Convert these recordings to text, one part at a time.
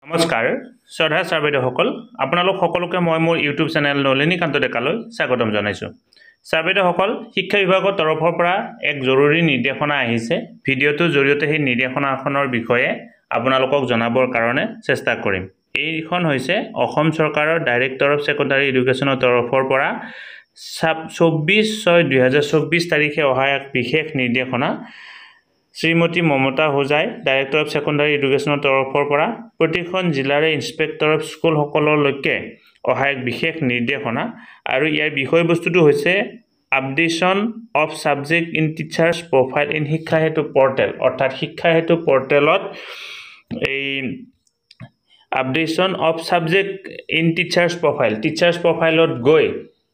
নমস্কাৰ শ্ৰদ্ধা ছাৰ বাইদেউসকল আপোনালোক সকলোকে মই মোৰ ইউটিউব চেনেল নলিনীকান্ত ডেকালৈ স্বাগতম জনাইছোঁ। ছাৰ বাইদেউসকল শিক্ষা বিভাগৰ তৰফৰ পৰা এক জৰুৰী নিৰ্দেশনা আহিছে। ভিডিঅ'টোৰ জৰিয়তে সেই নিৰ্দেশনাখনৰ বিষয়ে আপোনালোকক জনাবৰ কাৰণে চেষ্টা কৰিম। এইখন হৈছে অসম চৰকাৰৰ ডাইৰেক্টৰ অফ ছেকেণ্ডাৰী এডুকেশ্যনৰ তৰফৰ পৰা 24/6/2024 তাৰিখে অহা এক বিশেষ নিৰ্দেশনা। শ্ৰীমতী মমতা হোজাই ডাইৰেক্টৰ অফ ছেকেণ্ডাৰী এডুকেশ্যনৰ তৰফৰ পৰা প্ৰতিখন জিলাৰে ইনস্পেক্টৰ অফ স্কুলসকললৈকে অহা এক বিশেষ নিৰ্দেশনা আৰু ইয়াৰ বিষয়বস্তুটো হৈছে updation of subject in teachers profile in Shiksha Setu portal, অৰ্থাৎ শিক্ষা হেতু পৰ্টেলত এই updation of subject in teachers প্ৰফাইলত গৈ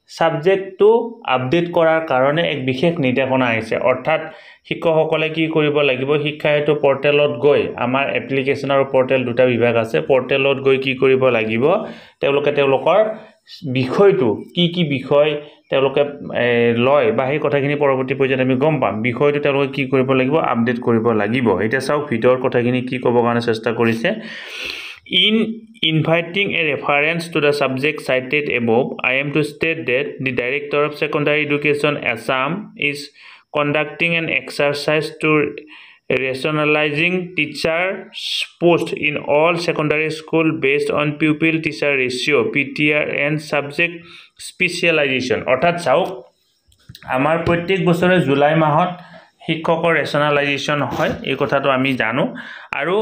সাবজেক্টটো আপডেট কৰাৰ কাৰণে এক বিশেষ নিৰ্দেশনা আহিছে। অৰ্থাৎ শিক্ষকসকলে কি কৰিব লাগিব, শিক্ষা হেতু পৰ্টেলত গৈ আমাৰ এপ্লিকেশ্যন আৰু পৰ্টেল দুটা বিভাগ আছে, পৰ্টেলত গৈ কি কৰিব লাগিব, তেওঁলোকে তেওঁলোকৰ বিষয়টো কি বিষয় তেওঁলোকে লয় বা সেই কথাখিনি পৰৱৰ্তী পৰ্যায়ত আমি গম পাম। বিষয়টো তেওঁলোকে কি কৰিব লাগিব, আপডেট কৰিব লাগিব। এতিয়া চাওক ভিডিঅ'ৰ কথাখিনি কি ক'ব কাৰণে চেষ্টা কৰিছে। In inviting a reference to the subject cited above, I am to state that the Director of Secondary Education Assam is conducting an exercise to rationalizing teachers' posts in all secondary schools based on pupil-teacher ratio (PTR) and subject specialization. অৰ্থাৎ চাওক আমাৰ প্ৰত্যেক বছৰে July মাহত শিক্ষকৰ ৰেচনালাইজেশ্যন হয়, এই কথাটো আমি জানো। আৰু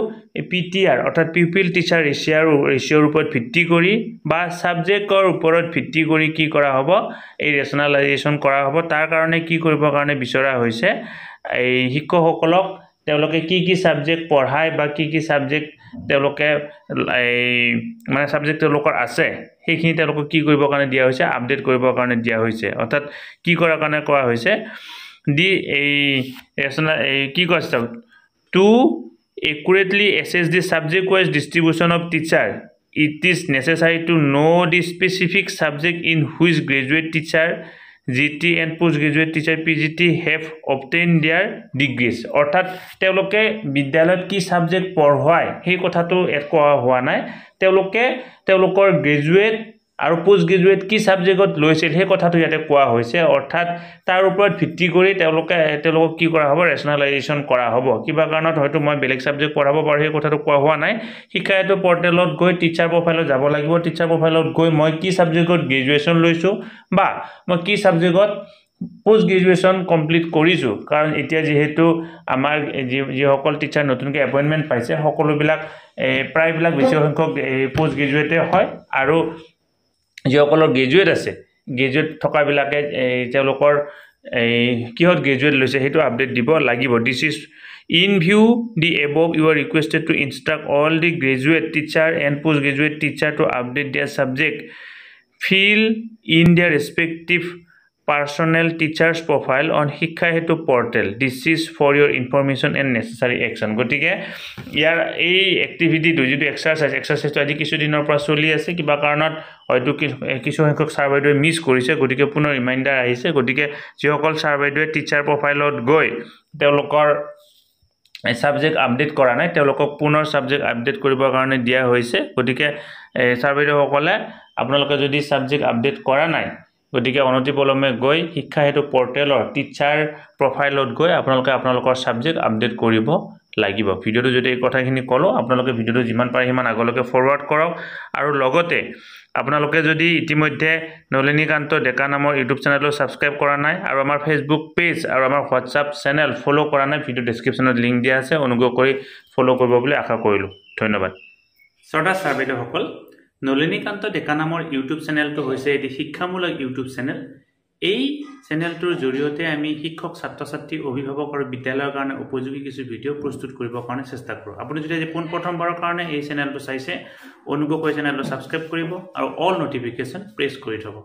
PTR অৰ্থাৎ পিউপিল টিচাৰ ৰেচিঅ'ৰ ওপৰত ভিত্তি কৰি বা ছাবজেক্টৰ ওপৰত ভিত্তি কৰি কি কৰা হ'ব, এই ৰেচনালাইজেশ্যন কৰা হ'ব। তাৰ কাৰণে কি কৰিবৰ কাৰণে বিচৰা হৈছে, এই শিক্ষকসকলক তেওঁলোকে কি ছাবজেক্ট পঢ়ায় বা কি ছাবজেক্ট তেওঁলোকে মানে ছাবজেক্ট তেওঁলোকৰ আছে সেইখিনি তেওঁলোকক কি কৰিবৰ কাৰণে দিয়া হৈছে, আপডেট কৰিবৰ কাৰণে দিয়া হৈছে। অৰ্থাৎ কি কৰাৰ কাৰণে কোৱা হৈছে, to accurately assess the subject-wise distribution of teacher, it is necessary to know the specific subject in which graduate teacher GT and postgraduate teacher PGT have obtained their degrees. অৰ্থাৎ তেওঁলোকে বিদ্যালয়ত কি ছাবজেক্ট পঢ়ায় সেই কথাটো কোৱা হোৱা নাই, তেওঁলোকে তেওঁলোকৰ গ্ৰেজুৱেট আৰু পোষ্ট গ্ৰেজুৱেট কি ছাবজেক্টত লৈছিল সেই কথাটো ইয়াতে কোৱা হৈছে। অৰ্থাৎ তাৰ ওপৰত ভিত্তি কৰি তেওঁলোকক কি কৰা হ'ব, ৰেচনালাইজেশ্যন কৰা হ'ব। কিবা কাৰণত হয়তো মই বেলেগ ছাবজেক্ট পঢ়াব পাৰোঁ, সেই কথাটো কোৱা হোৱা নাই। শিক্ষা হেতু পৰ্টেলত গৈ টিচাৰ প্ৰফাইলত যাব লাগিব। টিচাৰ প্ৰফাইলত গৈ মই কি ছাবজেক্টত গ্ৰেজুৱেশ্যন লৈছোঁ বা মই কি ছাবজেক্টত পোষ্ট গ্ৰেজুৱেশ্যন কমপ্লিট কৰিছোঁ। কাৰণ এতিয়া যিহেতু আমাৰ যিসকল টিচাৰ নতুনকৈ এপইণ্টমেণ্ট পাইছে সকলোবিলাক প্ৰায়বিলাক বেছি সংখ্যক পোষ্ট গ্ৰেজুৱেটে হয়, আৰু যিসকলৰ গ্ৰেজুৱেট আছে, গ্ৰেজুৱেট থকাবিলাকে তেওঁলোকৰ কিহত গ্ৰেজুৱেট লৈছে সেইটো আপডেট দিব লাগিব। This is in view the above you are requested to instruct all the graduate teacher and post graduate teacher to update their subject field in their respective personal teachers profile on Shiksha Setu portal. This is for your information and necessary action. গতিকে ইয়াৰ এই এক্টিভিটিটো যিটো এক্সাৰচাইজটো আজি কিছুদিনৰ পৰা চলি আছে, কিবা কাৰণত হয়তো কিছু সংখ্যক ছাৰ বাইদেৱে মিছ কৰিছে, গতিকে পুনৰ ৰিমাইণ্ডাৰ আহিছে। গতিকে যিসকল ছাৰ বাইদেৱে টিচাৰ প্ৰফাইলত গৈ তেওঁলোকৰ ছাবজেক্ট আপডেট কৰা নাই, তেওঁলোকক পুনৰ ছাবজেক্ট আপডেট কৰিবৰ কাৰণে দিয়া হৈছে। গতিকে ছাৰ বাইদেউসকলে আপোনালোকে যদি ছাবজেক্ট আপডেট কৰা নাই, গতিকে অনতিপলমে গৈ শিক্ষা হেতু পৰ্টেলৰ টিচাৰ প্ৰফাইলত গৈ আপোনালোকৰ ছাবজেক্ট আপডেট কৰিব লাগিব। ভিডিঅ'টো যদি এই কথাখিনি ক'লোঁ, আপোনালোকে ভিডিঅ'টো যিমান পাৰে সিমান আগলৈকে ফৰৱাৰ্ড কৰক। আৰু লগতে আপোনালোকে যদি ইতিমধ্যে নলিনীকান্ত ডেকা নামৰ ইউটিউব চেনেলটো ছাবস্ক্ৰাইব কৰা নাই আৰু আমাৰ ফেচবুক পেজ আৰু আমাৰ হোৱাটছআপ চেনেল ফ'ল' কৰা নাই, ভিডিঅ' ডেছক্ৰিপশ্যনত লিংক দিয়া আছে, অনুগ্ৰহ কৰি ফ'ল' কৰিব বুলি আশা কৰিলোঁ। ধন্যবাদ। শ্ৰদ্ধা ছাৰ বাইদেউসকল, নলিনীকান্ত ডেকা নামৰ ইউটিউব চেনেলটো হৈছে এটি শিক্ষামূলক ইউটিউব চেনেল। এই চেনেলটোৰ জৰিয়তে আমি শিক্ষক, ছাত্ৰ ছাত্ৰী, অভিভাৱক আৰু বিদ্যালয়ৰ কাৰণে উপযোগী কিছু ভিডিঅ' প্ৰস্তুত কৰিবৰ কাৰণে চেষ্টা কৰোঁ। আপুনি যদি আজি পোনপ্ৰথমবাৰৰ কাৰণে এই চেনেলটো চাইছে, অনুগ্ৰহ কৰি চেনেলটো ছাবস্ক্ৰাইব কৰিব আৰু অল নটিফিকেশ্যন প্ৰেছ কৰি থ'ব।